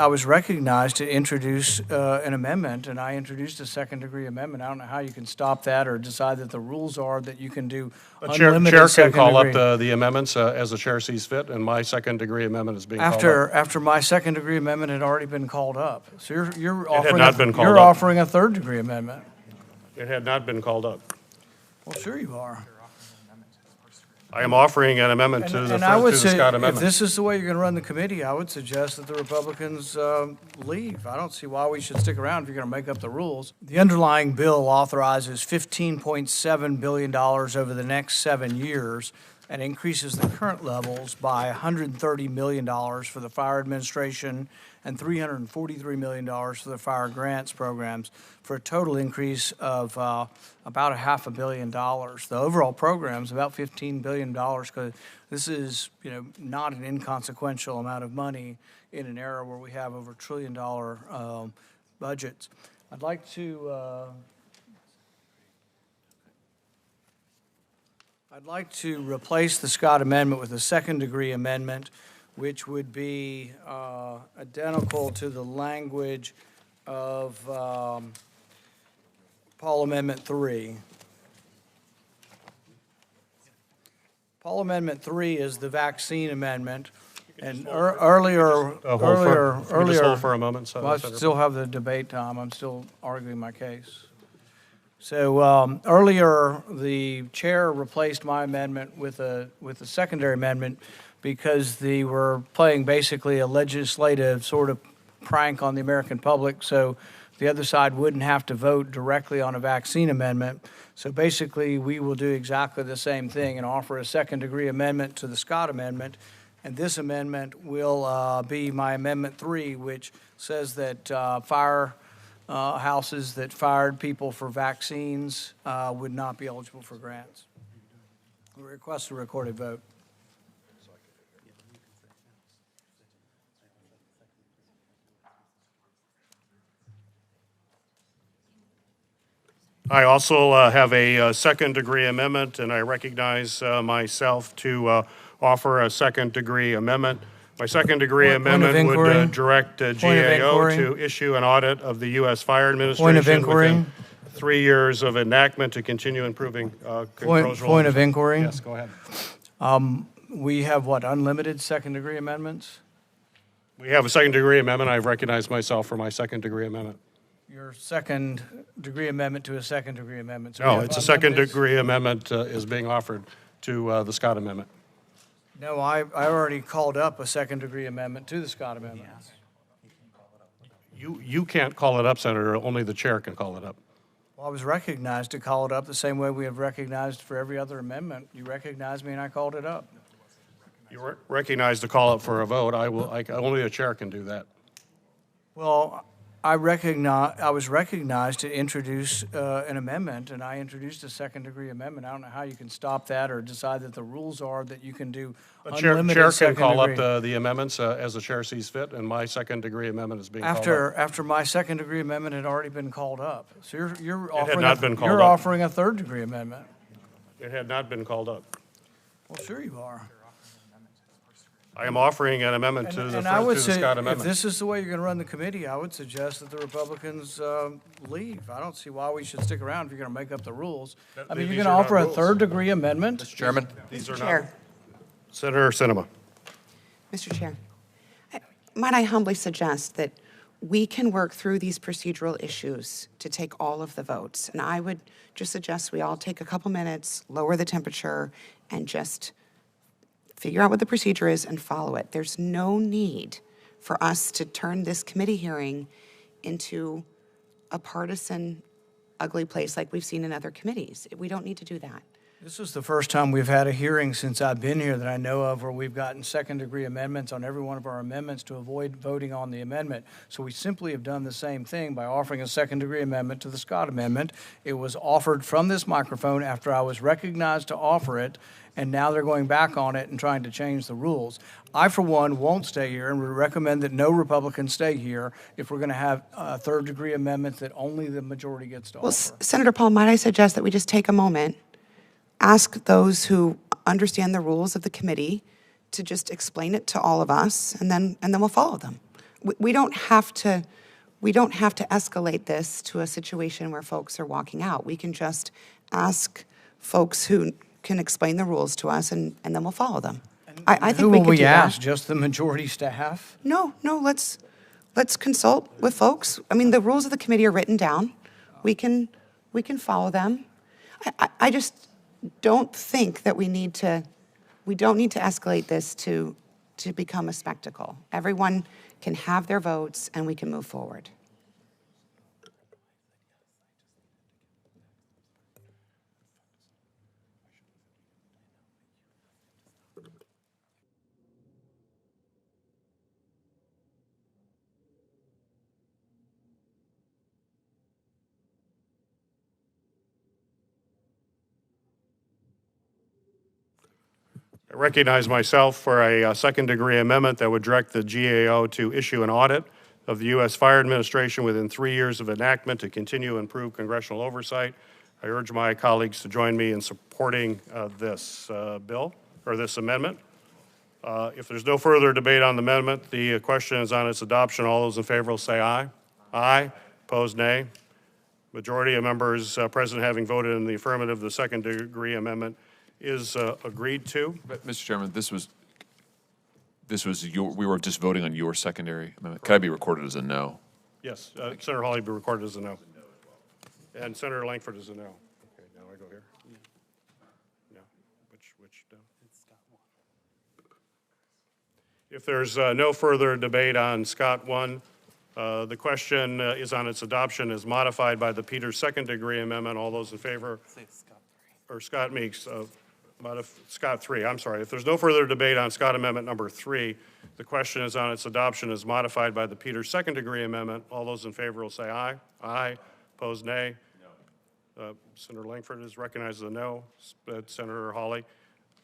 I was recognized to introduce an amendment, and I introduced a second-degree amendment. I don't know how you can stop that or decide that the rules are that you can do unlimited Chair can second-degree. call up the amendments as the chair sees fit, and my second-degree amendment is being called up. After my second-degree amendment had already been called up. So you're offering not been called you're up. offering a third-degree amendment. It had not been called up. Well, sure you are. I am offering an amendment to the I would Scott say, if amendment. this is the way you're going to run the committee, I would suggest that the Republicans leave. I don't see why we should stick around if you're going to make up the rules. The underlying bill authorizes $15.7 billion over the next 7 years and increases the current levels by $130 million for the Fire Administration and $343 million for the Fire Grants programs, for a total increase of about $500 million. The overall program is about $15 billion, because this is, not an inconsequential amount of money in an era where we have over $1 trillion budgets. I'd like to replace the Scott Amendment with a second-degree amendment, which would be identical to the language of Paul Amendment 3. Paul Amendment 3 is the vaccine amendment, and earlier, Just hold for a moment. well, I still have the debate time. I'm still arguing my case. So earlier, the chair replaced my amendment with a secondary amendment because they were playing basically a legislative sort of prank on the American public, so the other side wouldn't have to vote directly on a vaccine amendment. So basically, we will do exactly the same thing and offer a second-degree amendment to the Scott Amendment. And this amendment will be my Amendment 3, which says that houses that fired people for vaccines would not be eligible for grants. We request a recorded vote. I also have a second-degree amendment, and I recognize myself to offer a second-degree amendment. My second-degree amendment would direct GAO to issue an audit of the U.S. Fire Administration within 3 years of enactment to continue improving control. Point of inquiry. Yes, go ahead. We have, unlimited second-degree amendments? We have a second-degree amendment. I've recognized myself for my second-degree amendment. Your second-degree amendment to a second-degree amendment. So No, it's a second-degree amendment is being offered to the Scott Amendment. No, I already called up a second-degree amendment to the Scott Amendment. You can't call it up, Senator. Only the chair can call it up. Well, I was recognized to call it up the same way we have recognized for every other amendment. You recognized me and I called it up. You were recognized to call up for a vote. Only the chair can do that. Well, I was recognized to introduce an amendment, and I introduced a second-degree amendment. I don't know how you can stop that or decide that the rules are that you can do unlimited Chair can call up the amendments as the chair sees fit, and my second-degree amendment is being called up. After my second-degree amendment had already been called up. So you're offering offering a third-degree amendment. It had not been called up. Well, sure you are. I am offering an amendment to the Scott Amendment. If this is the way you're going to run the committee, I would suggest that the Republicans leave. I don't see why we should stick around if you're going to make up the rules. I mean, you're going to offer a third-degree amendment? Mr. Chairman. These are Chair. not. Senator Sinema. Mr. Chair, might I humbly suggest that we can work through these procedural issues to take all of the votes. And I would just suggest we all take a couple minutes, lower the temperature, and just figure out what the procedure is and follow it. There's no need for us to turn this committee hearing into a partisan, ugly place like we've seen in other committees. We don't need to do that. This is the first time we've had a hearing since I've been here that I know of where we've gotten second-degree amendments on every one of our amendments to avoid voting on the amendment. So we simply have done the same thing by offering a second-degree amendment to the Scott Amendment. It was offered from this microphone after I was recognized to offer it, and now they're going back on it and trying to change the rules. I, for one, won't stay here and would recommend that no Republicans stay here if we're going to have third-degree amendments that only the majority gets to offer. Well, Senator Paul, might I suggest that we just take a moment, ask those who understand the rules of the committee to just explain it to all of us, and then we'll follow them. we don't have to, we don't have to escalate this to a situation where folks are walking out. We can just ask folks who can explain the rules to us, and then we'll follow them. I think Who we will could do we ask? that. Just the majority staff? No, let's consult with folks. I mean, the rules of the committee are written down. We can follow them. I just don't think that we don't need to escalate this to become a spectacle. Everyone can have their votes, and we can move forward. I recognize myself for a second-degree amendment that would direct the GAO to issue an audit of the U.S. Fire Administration within 3 years of enactment to continue and improve congressional oversight. I urge my colleagues to join me in supporting this bill, or this amendment. If there's no further debate on the amendment, the question is on its adoption. All those in favor will say aye. Aye. Opposed, nay. Majority of members present having voted in the affirmative, the second-degree amendment is agreed to. But, Mr. Chairman, this was we were just voting on your secondary amendment. Could I be recorded as a no? Yes, Senator Hawley be recorded as a no. And Senator Langford is a no. Okay, now I go here. No, which no? If there's no further debate on Scott 1, the question is on its adoption as modified by the Peters second-degree amendment. All those in favor? Or Scott Meeks, Scott 3, I'm sorry. If there's no further debate on Scott Amendment number 3, the question is on its adoption as modified by the Peters second-degree amendment. All those in favor will say aye. Aye. Opposed, nay. No. Senator Langford is recognized as a no. Senator Hawley.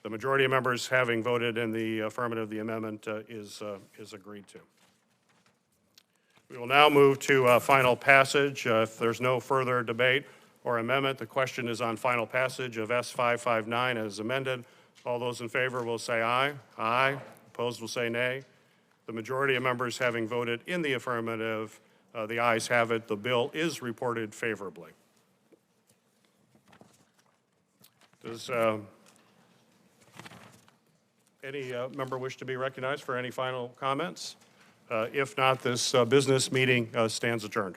The majority of members having voted in the affirmative, the amendment is agreed to. We will now move to final passage. If there's no further debate or amendment, the question is on final passage of S559 as amended. All those in favor will say aye. Aye. Opposed will say nay. The majority of members having voted in the affirmative, the ayes have it. The bill is reported favorably. Does any member wish to be recognized for any final comments? If not, this business meeting stands adjourned.